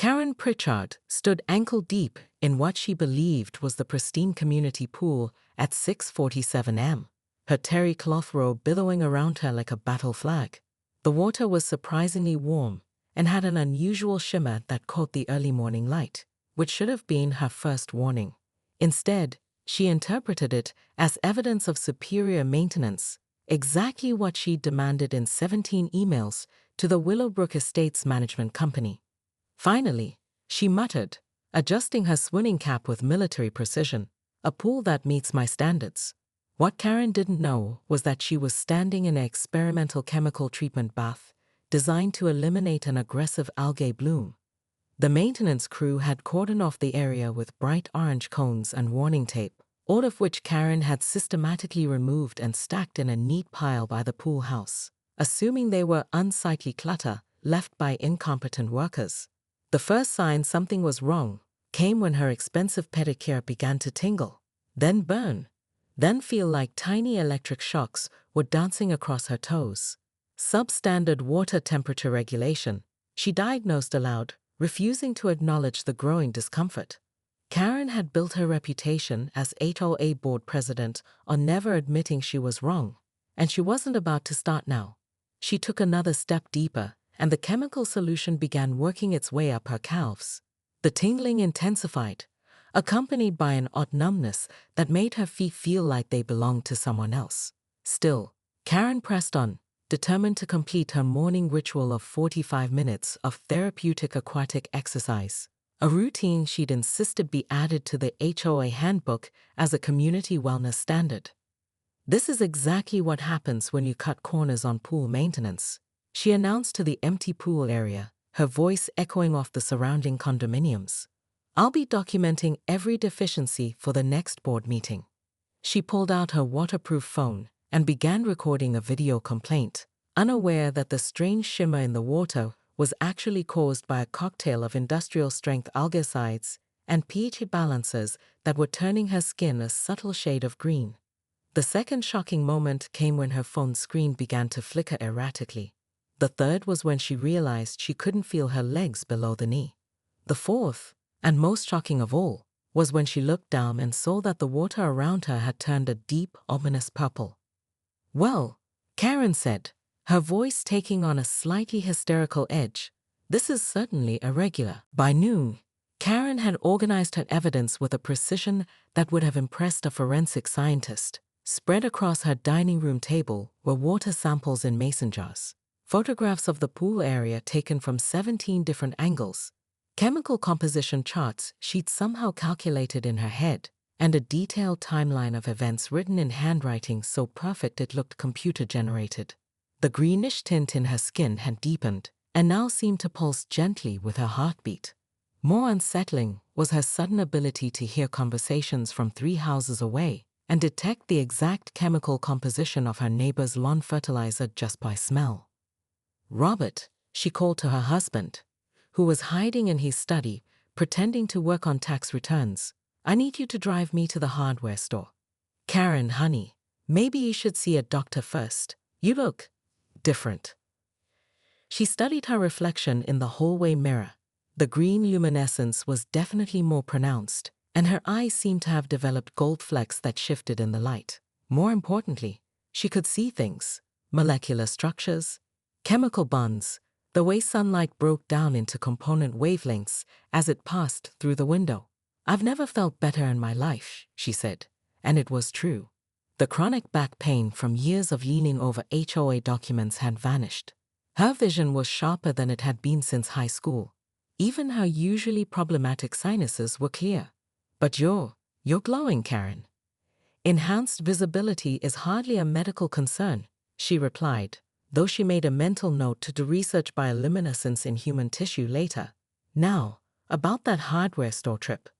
Karen Pritchard stood ankle-deep in what she believed was the pristine community pool at 6:47 am, her terry cloth robe billowing around her like a battle flag. The water was surprisingly warm and had an unusual shimmer that caught the early morning light, which should have been her first warning. Instead, she interpreted it as evidence of superior maintenance, exactly what she demanded in 17 emails to the Willowbrook Estates Management Company. Finally, she muttered, adjusting her swimming cap with military precision, "A pool that meets my standards." What Karen didn't know was that she was standing in an experimental chemical treatment bath designed to eliminate an aggressive algae bloom. The maintenance crew had cordoned off the area with bright orange cones and warning tape, all of which Karen had systematically removed and stacked in a neat pile by the pool house, assuming they were unsightly clutter left by incompetent workers. The first sign something was wrong came when her expensive pedicure began to tingle, then burn, then feel like tiny electric shocks were dancing across her toes. Substandard water temperature regulation, she diagnosed aloud, refusing to acknowledge the growing discomfort. Karen had built her reputation as HOA board president on never admitting she was wrong, and she wasn't about to start now. She took another step deeper, and the chemical solution began working its way up her calves. The tingling intensified, accompanied by an odd numbness that made her feet feel like they belonged to someone else. Still, Karen pressed on, determined to complete her morning ritual of 45 minutes of therapeutic aquatic exercise, a routine she'd insisted be added to the HOA handbook as a community wellness standard. "This is exactly what happens when you cut corners on pool maintenance," she announced to the empty pool area, her voice echoing off the surrounding condominiums. "I'll be documenting every deficiency for the next board meeting." She pulled out her waterproof phone and began recording a video complaint, unaware that the strange shimmer in the water was actually caused by a cocktail of industrial-strength algicides and pH balancers that were turning her skin a subtle shade of green. The second shocking moment came when her phone's screen began to flicker erratically. The third was when she realized she couldn't feel her legs below the knee. The fourth, and most shocking of all, was when she looked down and saw that the water around her had turned a deep, ominous purple. "Well," Karen said, her voice taking on a slightly hysterical edge, "this is certainly irregular." By noon, Karen had organized her evidence with a precision that would have impressed a forensic scientist. Spread across her dining room table were water samples in mason jars, photographs of the pool area taken from 17 different angles, chemical composition charts she'd somehow calculated in her head, and a detailed timeline of events written in handwriting so perfect it looked computer-generated. The greenish tint in her skin had deepened and now seemed to pulse gently with her heartbeat. More unsettling was her sudden ability to hear conversations from 3 houses away and detect the exact chemical composition of her neighbor's lawn fertilizer just by smell. "Robert," she called to her husband, who was hiding in his study, pretending to work on tax returns, "I need you to drive me to the hardware store." "Karen, honey, maybe you should see a doctor first. You look different." She studied her reflection in the hallway mirror. The green luminescence was definitely more pronounced, and her eyes seemed to have developed gold flecks that shifted in the light. More importantly, she could see things: molecular structures, chemical bonds, the way sunlight broke down into component wavelengths as it passed through the window. "I've never felt better in my life," she said, and it was true. The chronic back pain from years of leaning over HOA documents had vanished. Her vision was sharper than it had been since high school. Even her usually problematic sinuses were clear. "But you're glowing, Karen." "Enhanced visibility is hardly a medical concern," she replied, though she made a mental note to do research bioluminescence in human tissue later. Now, about that hardware store trip.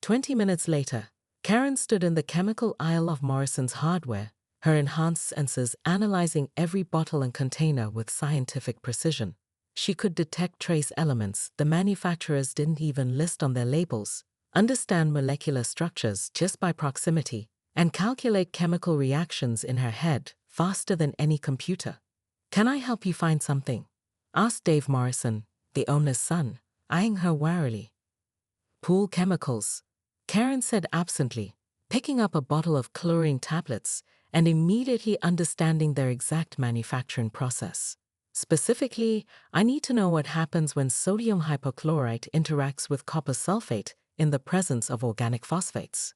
20 minutes later, Karen stood in the chemical aisle of Morrison's Hardware, her enhanced sensors analyzing every bottle and container with scientific precision. She could detect trace elements the manufacturers didn't even list on their labels, understand molecular structures just by proximity, and calculate chemical reactions in her head faster than any computer. "Can I help you find something?" asked Dave Morrison, the owner's son, eyeing her warily. Pool chemicals, Karen said absently, picking up a bottle of chlorine tablets and immediately understanding their exact manufacturing process. Specifically, I need to know what happens when sodium hypochlorite interacts with copper sulfate in the presence of organic phosphates.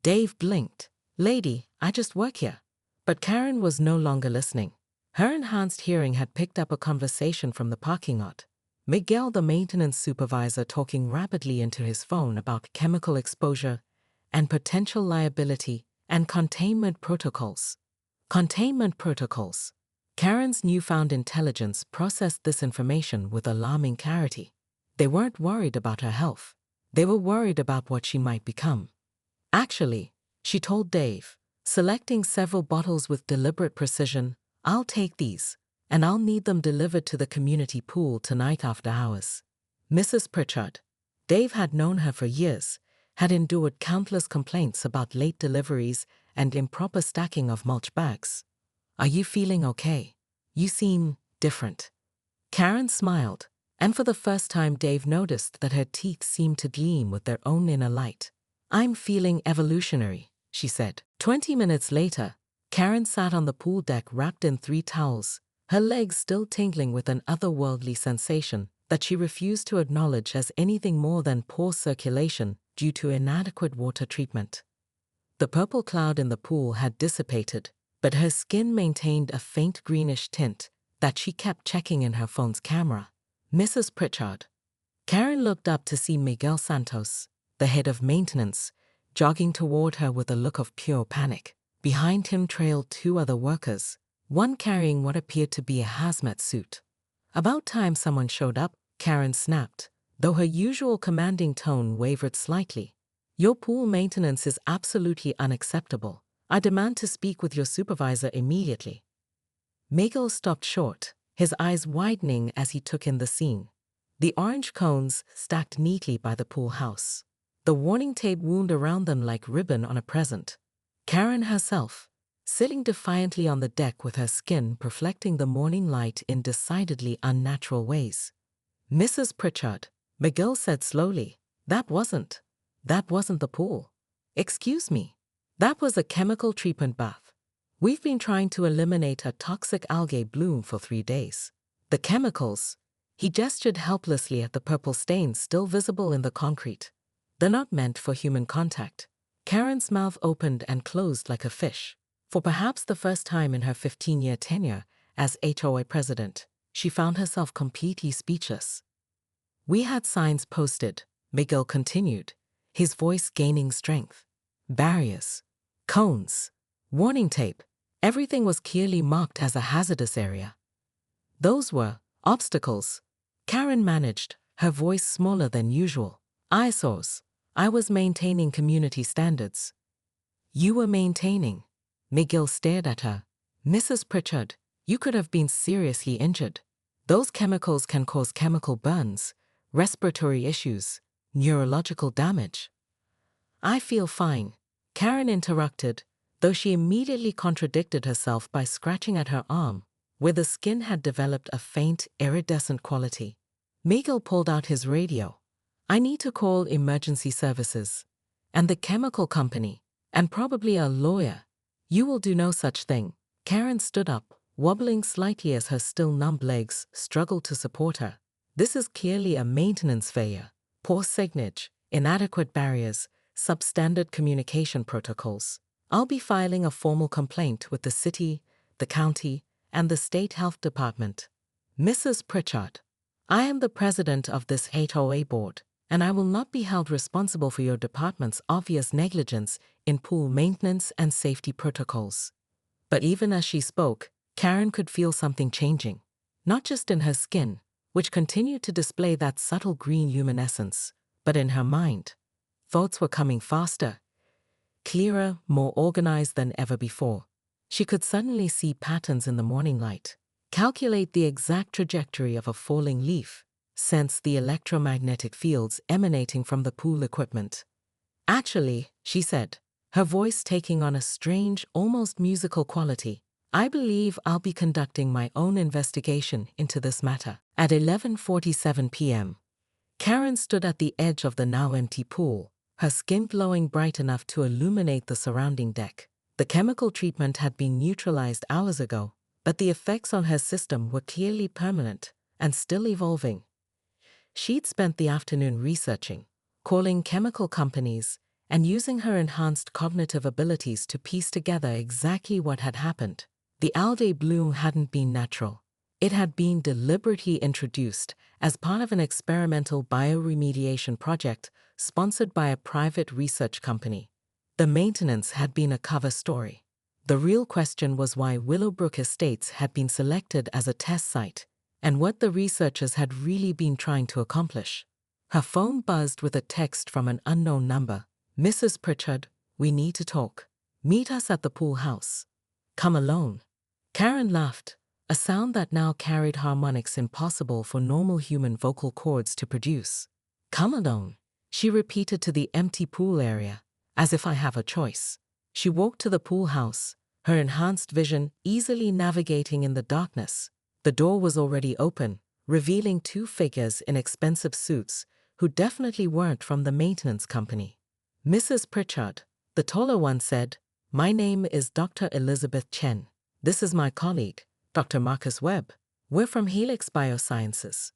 Dave blinked. Lady, I just work here. But Karen was no longer listening. Her enhanced hearing had picked up a conversation from the parking lot. Miguel, the maintenance supervisor, talking rapidly into his phone about chemical exposure and potential liability and containment protocols. Containment protocols. Karen's newfound intelligence processed this information with alarming clarity. They weren't worried about her health. They were worried about what she might become. Actually, she told Dave, selecting several bottles with deliberate precision, I'll take these, and I'll need them delivered to the community pool tonight after hours. Mrs. Pritchard. Dave had known her for years, had endured countless complaints about late deliveries and improper stacking of mulch bags. Are you feeling okay? You seem different. Karen smiled, and for the first time Dave noticed that her teeth seemed to gleam with their own inner light. I'm feeling evolutionary, she said. 20 minutes later, Karen sat on the pool deck wrapped in 3 towels, her legs still tingling with an otherworldly sensation that she refused to acknowledge as anything more than poor circulation due to inadequate water treatment. The purple cloud in the pool had dissipated, but her skin maintained a faint greenish tint that she kept checking in her phone's camera. Mrs. Pritchard. Karen looked up to see Miguel Santos, the head of maintenance, jogging toward her with a look of pure panic. Behind him trailed 2 other workers, one carrying what appeared to be a hazmat suit. About time someone showed up, Karen snapped, though her usual commanding tone wavered slightly. Your pool maintenance is absolutely unacceptable. I demand to speak with your supervisor immediately. Miguel stopped short, his eyes widening as he took in the scene. The orange cones stacked neatly by the pool house. The warning tape wound around them like ribbon on a present. Karen herself, sitting defiantly on the deck with her skin reflecting the morning light in decidedly unnatural ways. Mrs. Pritchard, Miguel said slowly, that wasn't the pool. Excuse me. That was a chemical treatment bath. We've been trying to eliminate a toxic algae bloom for 3 days. The chemicals, he gestured helplessly at the purple stains still visible in the concrete. They're not meant for human contact. Karen's mouth opened and closed like a fish. For perhaps the first time in her 15-year tenure as HOA president, she found herself completely speechless. We had signs posted, Miguel continued, his voice gaining strength. Barriers, cones, warning tape, everything was clearly marked as a hazardous area. Those were obstacles. Karen managed, her voice smaller than usual. Eyesores. I was maintaining community standards. You were maintaining. Miguel stared at her. Mrs. Pritchard, you could have been seriously injured. Those chemicals can cause chemical burns, respiratory issues, neurological damage. I feel fine, Karen interrupted, though she immediately contradicted herself by scratching at her arm, where the skin had developed a faint, iridescent quality. Miguel pulled out his radio. I need to call emergency services. And the chemical company. And probably a lawyer. You will do no such thing. Karen stood up, wobbling slightly as her still numb legs struggled to support her. This is clearly a maintenance failure. Poor signage, inadequate barriers, substandard communication protocols. I'll be filing a formal complaint with the city, the county, and the state health department. Mrs. Pritchard, I am the president of this HOA board, and I will not be held responsible for your department's obvious negligence in pool maintenance and safety protocols. But even as she spoke, Karen could feel something changing, not just in her skin, which continued to display that subtle green luminescence, but in her mind. Thoughts were coming faster, clearer, more organized than ever before. She could suddenly see patterns in the morning light, calculate the exact trajectory of a falling leaf, sense the electromagnetic fields emanating from the pool equipment. Actually, she said, her voice taking on a strange, almost musical quality, I believe I'll be conducting my own investigation into this matter. At 11:47 p.m., Karen stood at the edge of the now empty pool, her skin glowing bright enough to illuminate the surrounding deck. The chemical treatment had been neutralized hours ago, but the effects on her system were clearly permanent and still evolving. She'd spent the afternoon researching, calling chemical companies, and using her enhanced cognitive abilities to piece together exactly what had happened. The algae bloom hadn't been natural. It had been deliberately introduced as part of an experimental bioremediation project sponsored by a private research company. The maintenance had been a cover story. The real question was why Willowbrook Estates had been selected as a test site, and what the researchers had really been trying to accomplish. Her phone buzzed with a text from an unknown number. "Mrs. Pritchard, we need to talk. Meet us at the pool house. Come alone." Karen laughed, a sound that now carried harmonics impossible for normal human vocal cords to produce. "Come alone," she repeated to the empty pool area, as if I have a choice. She walked to the pool house, her enhanced vision easily navigating in the darkness. The door was already open, revealing two figures in expensive suits who definitely weren't from the maintenance company. "Mrs. Pritchard," the taller one said, "my name is Dr. Elizabeth Chen. This is my colleague, Dr. Marcus Webb. We're from Helix Biosciences,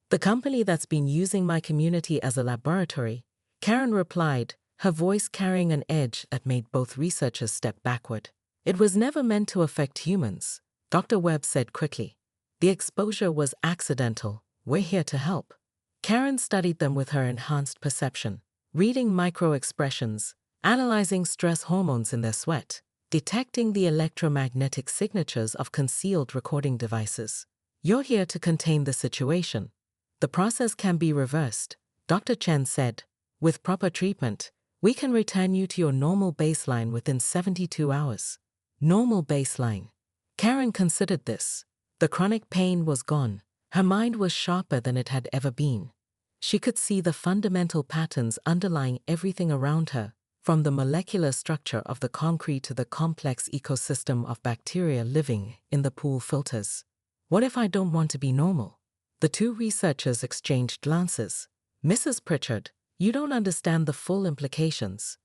the company that's been using my community as a laboratory." Karen replied, her voice carrying an edge that made both researchers step backward. "It was never meant to affect humans," Dr. Webb said quickly. "The exposure was accidental. We're here to help." Karen studied them with her enhanced perception, reading micro-expressions, analyzing stress hormones in their sweat, detecting the electromagnetic signatures of concealed recording devices. "You're here to contain the situation. The process can be reversed," Dr. Chen said. "With proper treatment, we can return you to your normal baseline within 72 hours. Normal baseline. Karen considered this. The chronic pain was gone. Her mind was sharper than it had ever been. She could see the fundamental patterns underlying everything around her, from the molecular structure of the concrete to the complex ecosystem of bacteria living in the pool filters. "What if I don't want to be normal?" The two researchers exchanged glances. "Mrs. Pritchard, you don't understand the full implications."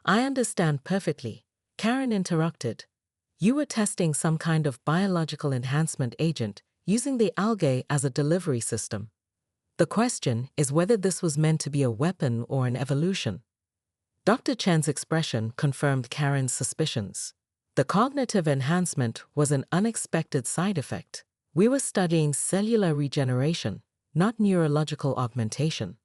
"I understand perfectly," Karen interrupted. "You were testing some kind of biological enhancement agent using the algae as a delivery system. The question is whether this was meant to be a weapon or an evolution." Dr. Chen's expression confirmed Karen's suspicions. The cognitive enhancement was an unexpected side effect. We were studying cellular regeneration, not neurological augmentation.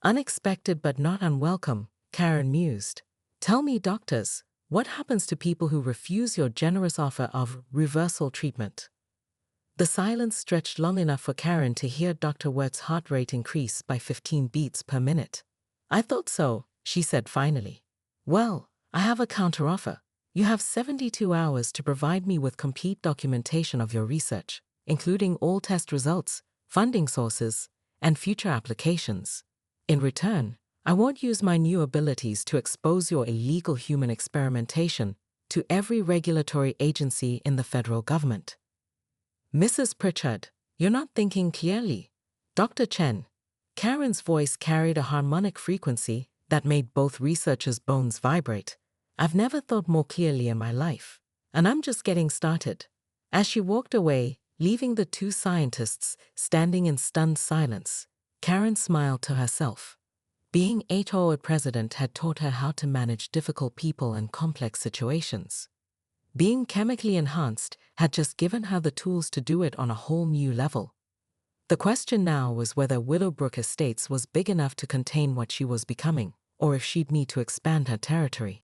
"Unexpected but not unwelcome," Karen mused. "Tell me, doctors, what happens to people who refuse your generous offer of reversal treatment?" The silence stretched long enough for Karen to hear Dr. Webb's heart rate increase by 15 beats per minute. "I thought so," she said finally. "Well, I have a counteroffer. You have 72 hours to provide me with complete documentation of your research, including all test results, funding sources, and future applications. In return, I won't use my new abilities to expose your illegal human experimentation to every regulatory agency in the federal government." "Mrs. Pritchard, you're not thinking clearly." "Dr. Chen." Karen's voice carried a harmonic frequency that made both researchers' bones vibrate. "I've never thought more clearly in my life. And I'm just getting started." As she walked away, leaving the two scientists standing in stunned silence, Karen smiled to herself. Being HR president had taught her how to manage difficult people and complex situations. Being chemically enhanced had just given her the tools to do it on a whole new level. The question now was whether Willowbrook Estates was big enough to contain what she was becoming, or if she'd need to expand her territory.